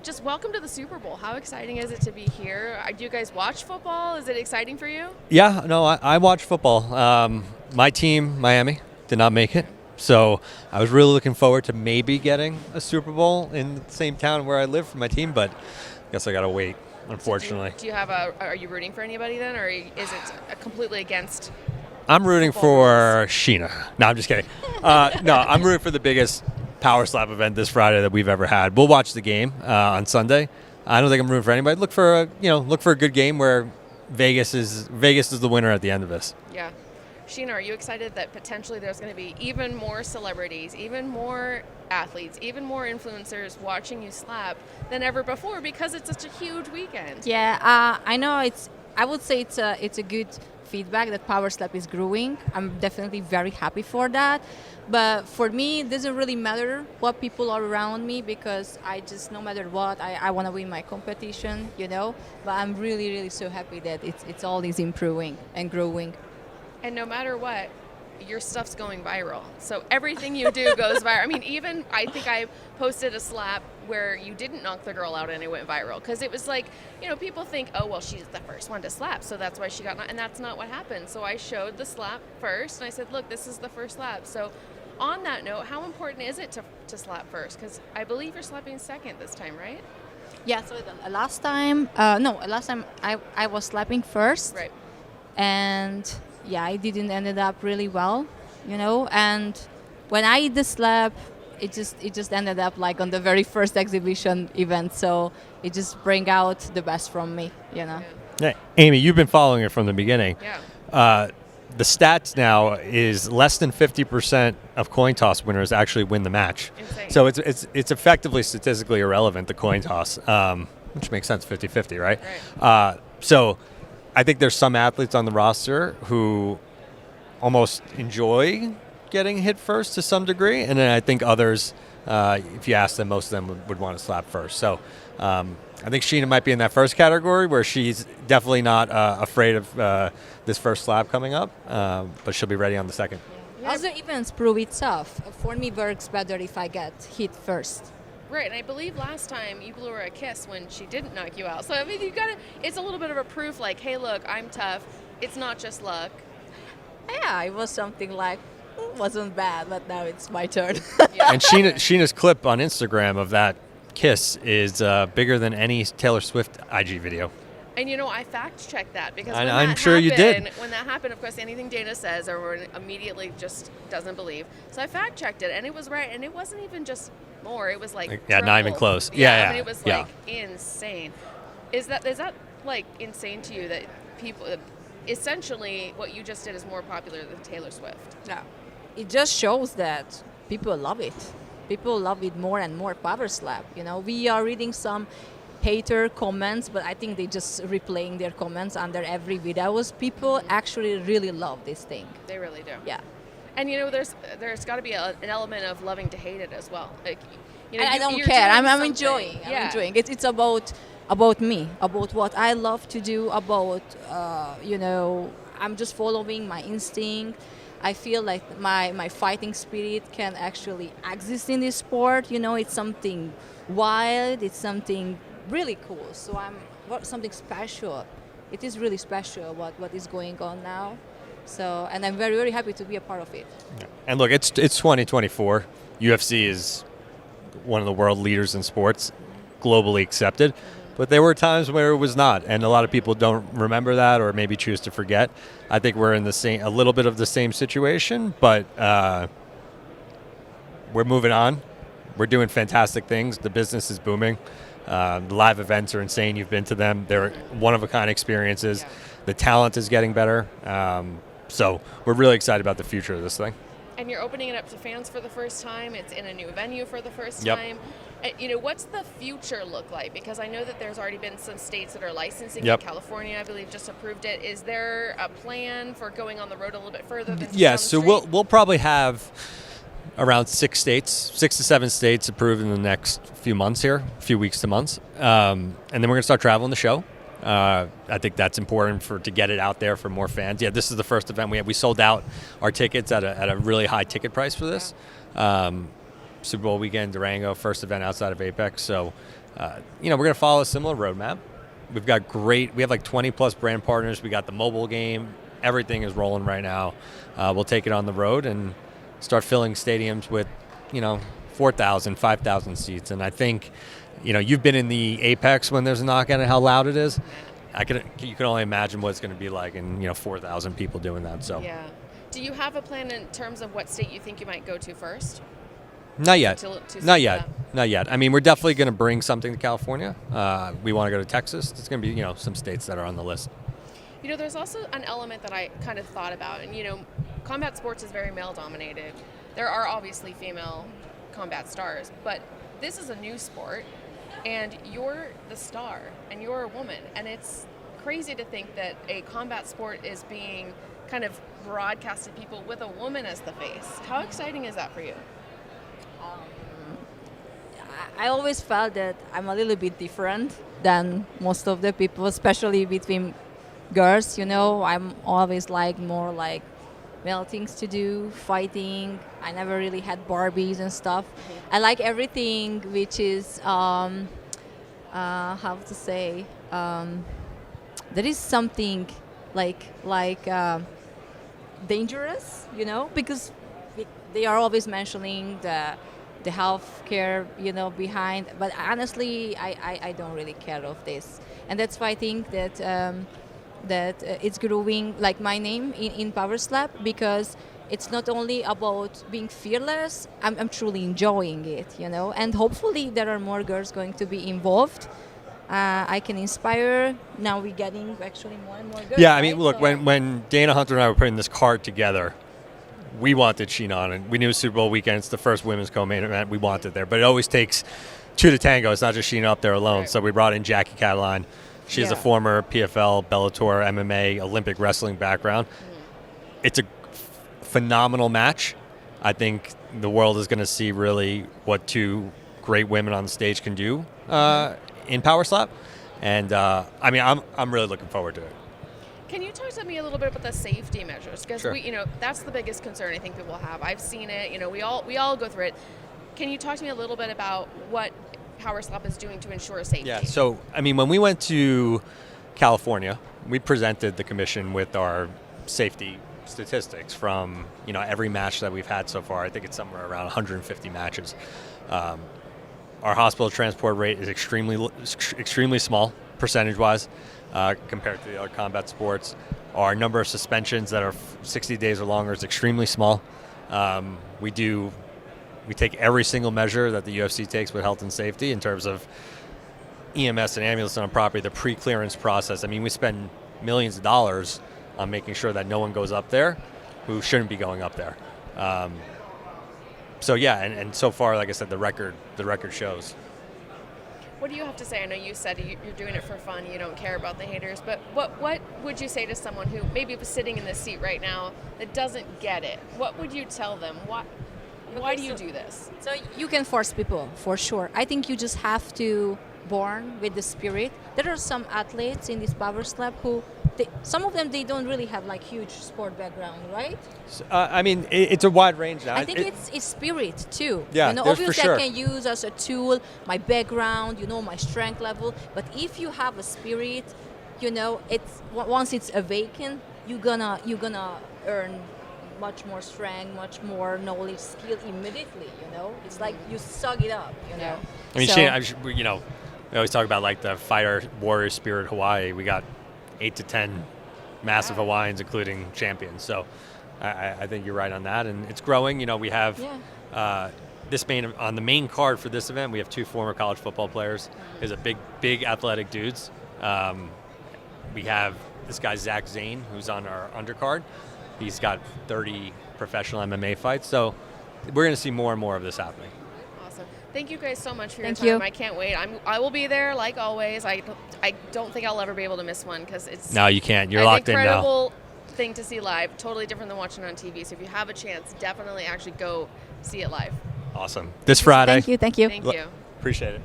Just welcome to the Super Bowl. How exciting is it to be here? Do you guys watch football? Is it exciting for you? Yeah, no, I watch football. My team, Miami, did not make it. So I was really looking forward to maybe getting a Super Bowl in the same town where I live for my team, but I guess I got to wait, unfortunately. So do you have are you rooting for anybody then, or is it completely against? I'm rooting football for Sheena. No, I'm just kidding. No, I'm rooting for the biggest Power Slap event this Friday that we've ever had. We'll watch the game on Sunday. I don't think I'm rooting for anybody. Look for a good game where Vegas is the winner at the end of this. Yeah. Sheena, are you excited that potentially there's going to be even more celebrities, even more athletes, even more influencers watching you slap than ever before because it's such a huge weekend? Yeah, I know. I would say it's a good feedback that Power Slap is growing. I'm definitely very happy for that. But for me, it doesn't really matter what people are around me because I just, no matter what, I want to win my competition, But I'm really, really so happy that it's all is improving and growing. And no matter what, your stuff's going viral. So everything you do goes viral. I mean, even I think I posted a slap where you didn't knock the girl out and it went viral because it was like, people think, oh, well, she's the first one to slap, so that's why she got knocked. And that's not what happened. So I showed the slap first and I said, look, this is the first slap. So on that note, how important is it to slap first? Because I believe you're slapping second this time, right? Yeah, so last time I was slapping first. Right. And yeah, I didn't ended up really well, and when I did the slap, it just ended up like on the very first exhibition event, so it just bring out the best from me, Yeah. Hey, Amy, you've been following it from the beginning. Yeah. The stats now is less than 50% of coin toss winners actually win the match. Insane. So it's effectively statistically irrelevant, the coin toss, which makes sense, 50-50, right? Right. So I think there's some athletes on the roster who almost enjoy getting hit first to some degree, and then I think others, if you ask them, most of them would want to slap first. So I think Sheena might be in that first category where she's definitely not afraid of this first slap coming up, but she'll be ready on the second. Yeah. Other events prove itself. For me, works better if I get hit first. Right, and I believe last time you blew her a kiss when she didn't knock you out. So, I mean, it's a little bit of a proof like, hey, look, I'm tough. It's not just luck. Yeah, it was something like, wasn't bad, but now it's my turn. Yeah. And Sheena's clip on Instagram of that kiss is bigger than any Taylor Swift IG video. And, I fact-checked that because I'm sure you did. When that happened, of course, anything Dana says, everyone immediately just doesn't believe. So I fact-checked it, and it was right. And it wasn't even just more. It was like not even triple. close. I Yeah. mean, it was like insane. Is that like insane to you that people essentially what you just did is more popular than Taylor Swift? No. It just shows that people love it. People love it more and more, Power Slap. We are reading some hater comments, but I think they just replaying their comments under every videos. People actually really love this thing. They really do. Yeah. And there's got to be an element of loving to hate it as well. Like, I don't you're care. doing I'm something. enjoying. Yeah. I'm enjoying. It's about me, about what I love to do, about I'm just following my instinct. I feel like my fighting spirit can actually exist in this sport. It's something wild. It's something really cool. So something special. It is really special what is going on now. So, and I'm very, very happy to be a part of it. And look, it's 2024. UFC is one of the world leaders in sports, globally accepted. But there were times where it was not, and a lot of people don't remember that or maybe choose to forget. I think we're in a little bit of the same situation, but we're moving on. We're doing fantastic things. The business is booming. The live events are insane. You've been to them. They're one-of-a-kind experiences. Yeah. The talent is getting better. So we're really excited about the future of this thing. And you're opening it up to fans for the first time. It's in a new venue for the first Yep. time. What's the future look like? Because I know that there's already been some states that are licensing. Yep. California, I believe, just approved it. Is there a plan for going on the road a little bit further than just Yeah, on the so street? we'll probably have around 6 to 7 states approved in the next few months here, a few weeks to months. And then we're going to start traveling the show. I think that's important to get it out there for more fans. Yeah, this is the first event we sold out our tickets at a really high ticket price for this. Super Bowl weekend, Durango, first event outside of Apex. So we're going to follow a similar roadmap. We have like 20 plus brand partners. We got the mobile game. Everything is rolling right now. We'll take it on the road and start filling stadiums with, 4,000, 5,000 seats. And I think, you've been in the apex when there's a knockout and how loud it is. You can only imagine what it's going to be like in 4,000 people doing that. So yeah. Do you have a plan in terms of what state you think you might go to first? Not yet. Not yet. That? Not yet. I mean, we're definitely going to bring something to California. We want to go to Texas. It's going to be some states that are on the list. There's also an element that I kind of thought about, and combat sports is very male dominated. There are obviously female combat stars, but this is a new sport, and you're the star, and you're a woman, and it's crazy to think that a combat sport is being kind of broadcast to people with a woman as the face. How exciting is that for you? I always felt that I'm a little bit different than most of the people, especially between girls. I'm always more like male things to do, fighting. I never really had Barbies and stuff. I like everything which is how to say, there is something like dangerous, because they are always mentioning the health care, behind. But honestly, I don't really care of this, and that's why I think that it's growing like my name in Power Slap, because it's not only about being fearless. I'm truly enjoying it, and hopefully there are more girls going to be involved. I can inspire. Now we're getting actually more and more girls. Yeah, I mean, right? look, when Dana Hunter and I were putting this card together, we wanted Sheena on, and we knew Super Bowl weekend. It's the first women's co-main event. We wanted there, but it always takes two to tango. It's not just Sheena up there alone. Right. So we brought in Jackie Cataline. She has a former PFL, Bellator, MMA, Olympic wrestling background. It's a phenomenal match. I think the world is going to see really what two great women on the stage can do in Power Slap, and I'm really looking forward to it. Can you talk to me a little bit about the safety measures? Because Sure. that's the biggest concern I think people have. I've seen it. We all go through it. Can you talk to me a little bit about what Power Slap is doing to ensure safety? Yeah. So when we went to California, we presented the commission with our safety statistics from every match that we've had so far. I think it's somewhere around 150 matches. Our hospital transport rate is extremely small percentage-wise compared to the other combat sports. Our number of suspensions that are 60 days or longer is extremely small. We take every single measure that the UFC takes with health and safety in terms of EMS and ambulance on property, the pre-clearance process. I mean, we spend millions of dollars on making sure that no one goes up there who shouldn't be going up there. And so far, like I said, the record shows. What do you have to say? I know you said you're doing it for fun. You don't care about the haters. But what would you say to someone who maybe was sitting in this seat right now that doesn't get it? What would you tell them? Why do you do this? So you can force people, for sure. I think you just have to born with the spirit. There are some athletes in this Power Slap who, some of them, they don't really have huge sport background, right? It's a wide range now. I think it's spirit too. Yeah, obviously for sure. I can use as a tool my background, my strength level. But if you have a spirit, it's once it's awakened, you're gonna earn much more strength, much more knowledge, skill immediately. It's like you suck it up. Yeah. I mean, So- Sheena, we always talk about the fighter warrior spirit Hawaii. We got 8 to 10 massive Hawaiians, including champions. So I think you're right on that, and it's growing. We have on the main card for this event, we have 2 former college football players. There's a big athletic dudes. We have this guy Zach Zane, who's on our undercard. He's got 30 professional MMA fights. So we're going to see more and more of this happening. Awesome. Thank you guys so much for your Thank time. you. I can't wait. I will be there like always. I don't think I'll ever be able to miss one because it's No, you can't. You're an locked in now. incredible thing to see live. Totally different than watching on TV. So if you have a chance, definitely actually go see it live. Awesome. This Friday. Thank you. Thank you. Appreciate it.